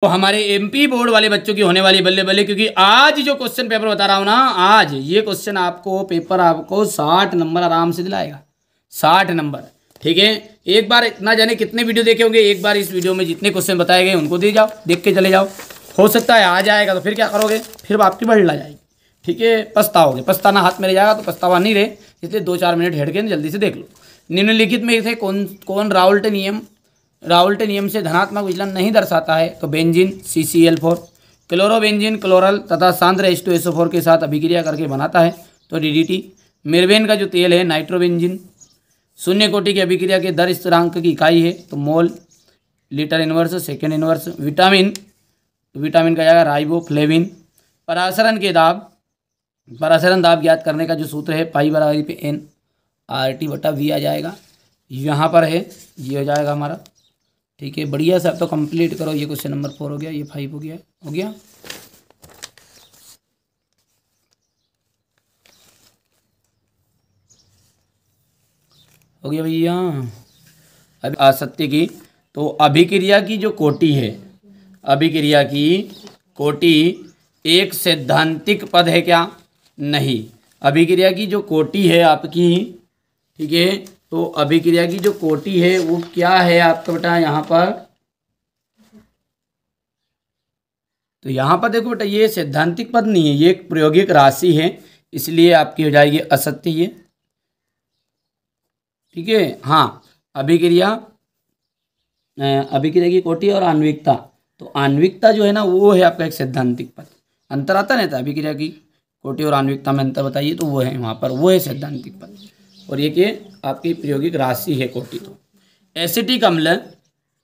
तो हमारे MP board वाले बच्चों की होने वाली बल्ले बल्ले, क्योंकि आज जो क्वेश्चन पेपर बता रहा हूँ ना, आज ये क्वेश्चन आपको पेपर आपको 60 नंबर आराम से दिलाएगा, 60 नंबर। ठीक है, एक बार इतना जाने कितने वीडियो देखे होंगे, एक बार इस वीडियो में जितने क्वेश्चन बताए गए उनको दे जाओ, देख के चले जाओ। हो सकता है आ जाएगा तो फिर क्या करोगे, फिर आपकी बढ़ जाएगी। ठीक है, पछताओगे, पछताना हाथ में रह जाएगा, तो पछतावा नहीं रहे, इसलिए 2-4 मिनट हेट के जल्दी से देख लो। निम्नलिखित में से कौन राउल्ट नियम से धनात्मक विचलन नहीं दर्शाता है? तो बेंजीन CCl4, क्लोरोबेंजीन क्लोरल तथा सांद्र H2SO4 के साथ अभिक्रिया करके बनाता है तो DDT। मिर्वेन का जो तेल है नाइट्रोबेंजीन। शून्य कोटि की अभिक्रिया के दर स्थिरांक की इकाई है तो mole, litre inverse, second inverse. Vitamin का जाएगा राइबोफ्लेविन। परासरण दाब ज्ञात करने का जो सूत्र है पाई बराबर पे N RT/V आ जाएगा, यहाँ पर है, ये हो जाएगा हमारा। ठीक है, बढ़िया से आप तो कंप्लीट करो। ये क्वेश्चन नंबर 4 हो गया, ये 5 हो गया, हो गया। हो गया भैया। अब असत्य की, तो अभिक्रिया की जो कोटि है, अभिक्रिया की कोटि एक सैद्धांतिक पद है क्या? नहीं। अभिक्रिया की जो कोटि है आपकी, ठीक है, तो अभिक्रिया की जो कोटि है वो क्या है आपका बेटा यहाँ पर? तो यहाँ पर देखो बेटा, ये सैद्धांतिक पद नहीं है, ये एक प्रायोगिक राशि है, इसलिए आपकी हो जाएगी असत्य ये। ठीक है, हाँ, अभिक्रिया की कोटि और आणविकता, तो आणविकता जो है ना वो है आपका एक सैद्धांतिक पद। अंतर आता नहीं था, अभिक्रिया की कोटि और आणविकता में अंतर बताइए, तो वो है वहाँ पर, वो है सैद्धांतिक पद, और ये कि आपकी प्रायोगिक राशि है कोटि। तो एसिटिक अम्ल,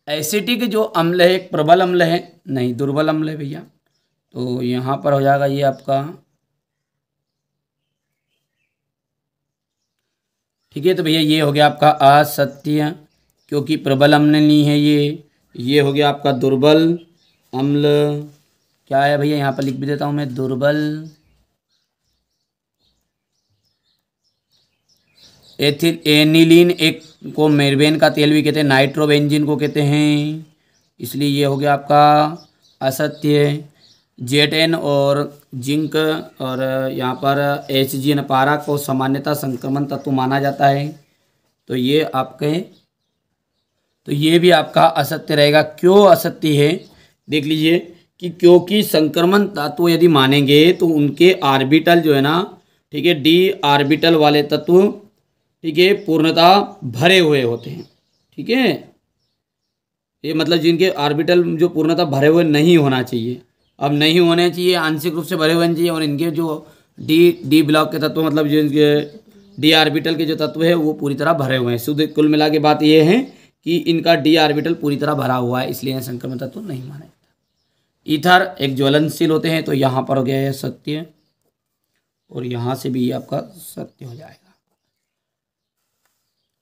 एसिटिक जो अम्ल है एक प्रबल अम्ल है? नहीं, दुर्बल अम्ल है भैया। तो यहाँ पर हो जाएगा ये आपका, ठीक है, तो भैया ये हो गया आपका असत्य, क्योंकि प्रबल अम्ल नहीं है ये हो गया आपका दुर्बल अम्ल। क्या है भैया, यहाँ पर लिख भी देता हूँ मैं, दुर्बल एथिल एनिलीन, एक को मेरबेन का तेल भी कहते हैं, नाइट्रोबेंजीन को कहते हैं, इसलिए ये हो गया आपका असत्य। जेटेन और जिंक और यहाँ पर HGN पारा को सामान्यतः संक्रमण तत्व माना जाता है, तो ये आपके, तो ये भी आपका असत्य रहेगा। क्यों असत्य है देख लीजिए, कि क्योंकि संक्रमण तत्व यदि मानेंगे तो उनके ऑर्बिटल जो है ना, ठीक है, d ऑर्बिटल वाले तत्व, ठीक है, पूर्णतः भरे हुए होते हैं। ठीक है, ये मतलब जिनके ऑर्बिटल जो पूर्णतः भरे हुए नहीं होना चाहिए, अब नहीं होने चाहिए, आंशिक रूप से भरे हुए चाहिए, और इनके जो डी ब्लॉक के तत्व, मतलब जो इनके डी ऑर्बिटल के जो तत्व है वो पूरी तरह भरे हुए हैं। शुद्ध कुल मिला के बात ये है कि इनका डी ऑर्बिटल पूरी तरह भरा हुआ है, इसलिए संक्रमण तत्व नहीं माना जाता। ईथर एक ज्वलनशील होते हैं, तो यहाँ पर हो गया है सत्य, और यहाँ से भी आपका सत्य हो जाएगा।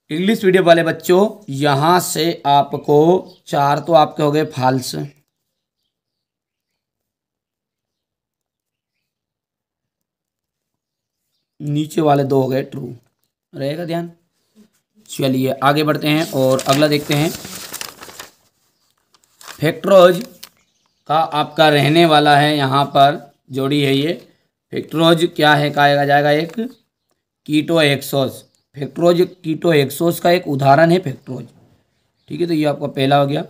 इंग्लिश मीडियम वाले बच्चों, यहाँ से आपको 4 तो आपके हो गए फाल्स, नीचे वाले 2 हो गए ट्रू, रहेगा ध्यान। चलिए आगे बढ़ते हैं और अगला देखते हैं। फ्रक्टोज का आपका रहने वाला है, यहाँ पर जोड़ी है ये। फ्रक्टोज क्या है, कहा जाएगा एक कीटोहेक्सोस। फ्रक्टोज कीटोहेक्सोस का एक उदाहरण है फ्रक्टोज। ठीक है, तो ये आपका पहला हो गया।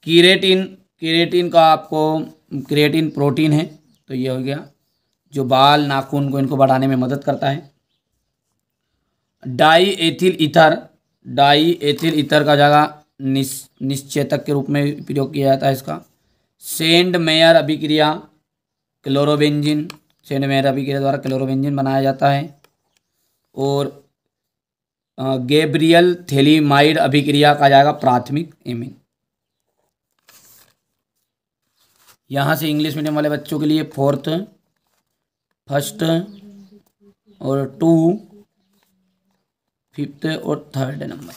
केरेटिन का आपको, केरेटिन प्रोटीन है, तो ये हो गया, जो बाल नाखून को इनको बढ़ाने में मदद करता है। डाई एथिल ईथर का जगह निश्चेतक के रूप में प्रयोग किया जाता है इसका। सेंड मेयर अभिक्रिया, क्लोरोबेंजीन, सेंड मेयर अभिक्रिया द्वारा क्लोरोबेंजीन बनाया जाता है। और गैब्रियल थैलीमाइड अभिक्रिया का जाएगा प्राथमिक एमिन। यहाँ से इंग्लिश मीडियम वाले बच्चों के लिए फर्स्ट और 2, 5th और 3rd नंबर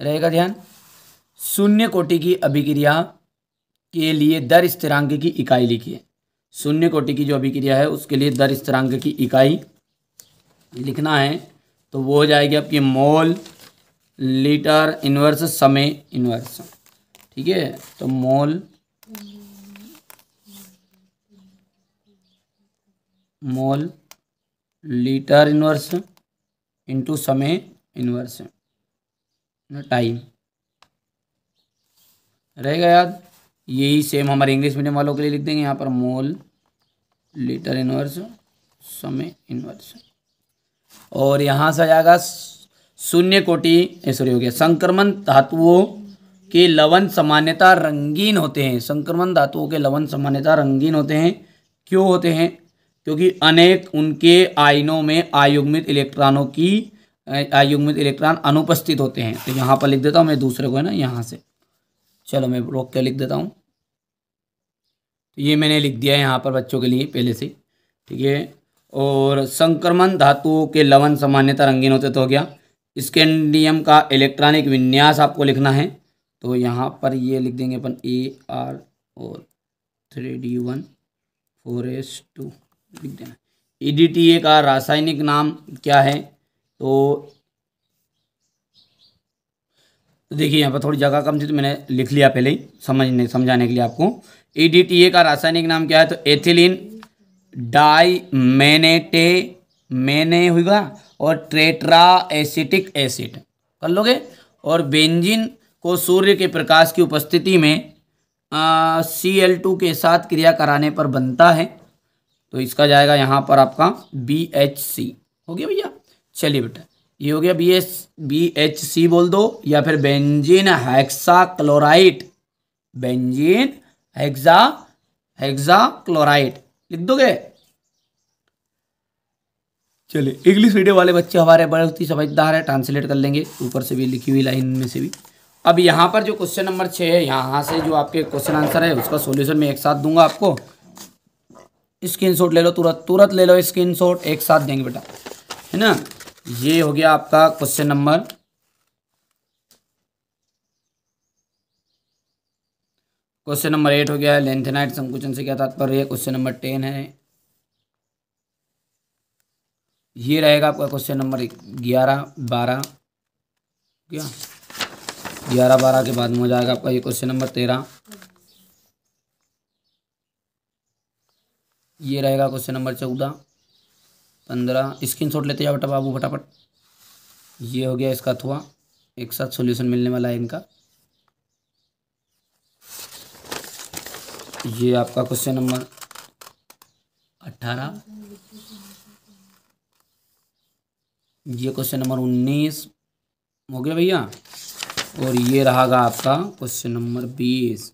रहेगा ध्यान। शून्य कोटि की अभिक्रिया के लिए दर स्थिरांक की इकाई लिखिए। शून्य कोटि की जो अभिक्रिया है उसके लिए दर स्थिरांक की इकाई लिखना है, तो वो हो जाएगी आपकी मोल, लीटर इनवर्स, समय इनवर्स। ठीक है, तो मोल मोल लीटर इनवर्स इंटू समय इनवर्स टाइम रहेगा याद। यही सेम हमारे इंग्लिश मीडियम वालों के लिए लिख देंगे यहाँ पर मोल लीटर इनवर्स समय इनवर्स। और यहाँ से आ जाएगा शून्य कोटि सॉरी हो गया संक्रमण धातुओं के लवण सामान्यतः रंगीन होते हैं। संक्रमण धातुओं के लवण सामान्यतः रंगीन होते हैं। क्यों होते हैं? क्योंकि अनेक उनके आयनों में अयुग्मित इलेक्ट्रॉन अनुपस्थित होते हैं। तो यहाँ पर लिख देता हूँ मैं दूसरे को, है ना, यहाँ से। चलो मैं रोक के लिख देता हूँ। तो ये मैंने लिख दिया है यहाँ पर बच्चों के लिए पहले से, ठीक है। और संक्रमण धातुओं के लवण सामान्यतः रंगीन होते तो हो गया। स्कैंडियम का इलेक्ट्रॉनिक विन्यास आपको लिखना है, तो यहाँ पर ये लिख देंगे अपन AR और 3D1 4S2 लिख देना। EDTA का रासायनिक नाम क्या है? तो देखिए यहाँ पर थोड़ी जगह कम थी तो मैंने लिख लिया पहले ही समझाने के लिए आपको। EDTA का रासायनिक नाम क्या है? तो एथिलीन डाइमेनेटे होगा और टेट्रा एसिटिक एसिड कर लोगे। और बेंजीन को सूर्य के प्रकाश की उपस्थिति में Cl2 के साथ क्रिया कराने पर बनता है। तो इसका जाएगा यहाँ पर आपका BHC हो गया भैया। चलिए बेटा ये हो गया BHC बोल दो, या फिर बेंजीन हेक्साक्लोराइड, बेंजीन हेक्साक्लोराइड लिख दोगे। चलिए इंग्लिश मीडियम वाले बच्चे हमारे बहुत ही समझदार है, ट्रांसलेट कर लेंगे ऊपर से भी लिखी हुई लाइन में से भी। अब यहाँ पर जो क्वेश्चन नंबर 6 है, यहाँ से जो आपके क्वेश्चन आंसर है उसका सॉल्यूशन मैं एक साथ दूंगा आपको। स्क्रीनशॉट ले लो, तुरंत ले लो स्क्रीनशॉट, एक साथ देंगे बेटा, है ना। ये हो गया आपका क्वेश्चन नंबर 8 हो गया है। लेंथेनाइट संकुचन से क्या तात्पर्य है? क्वेश्चन नंबर 10 है। ये रहेगा आपका क्वेश्चन नंबर 11 12 क्या 11 12 के बाद में हो जाएगा आपका ये क्वेश्चन नंबर 13। ये रहेगा क्वेश्चन नंबर 14 15। स्क्रीनशॉट लेते जाओ बेटा बाबू फटाफट। ये हो गया इसका अथवा, एक साथ सॉल्यूशन मिलने वाला है इनका। ये आपका क्वेश्चन नंबर 18, ये क्वेश्चन नंबर 19 हो गया भैया। और ये रहेगा आपका क्वेश्चन नंबर 20।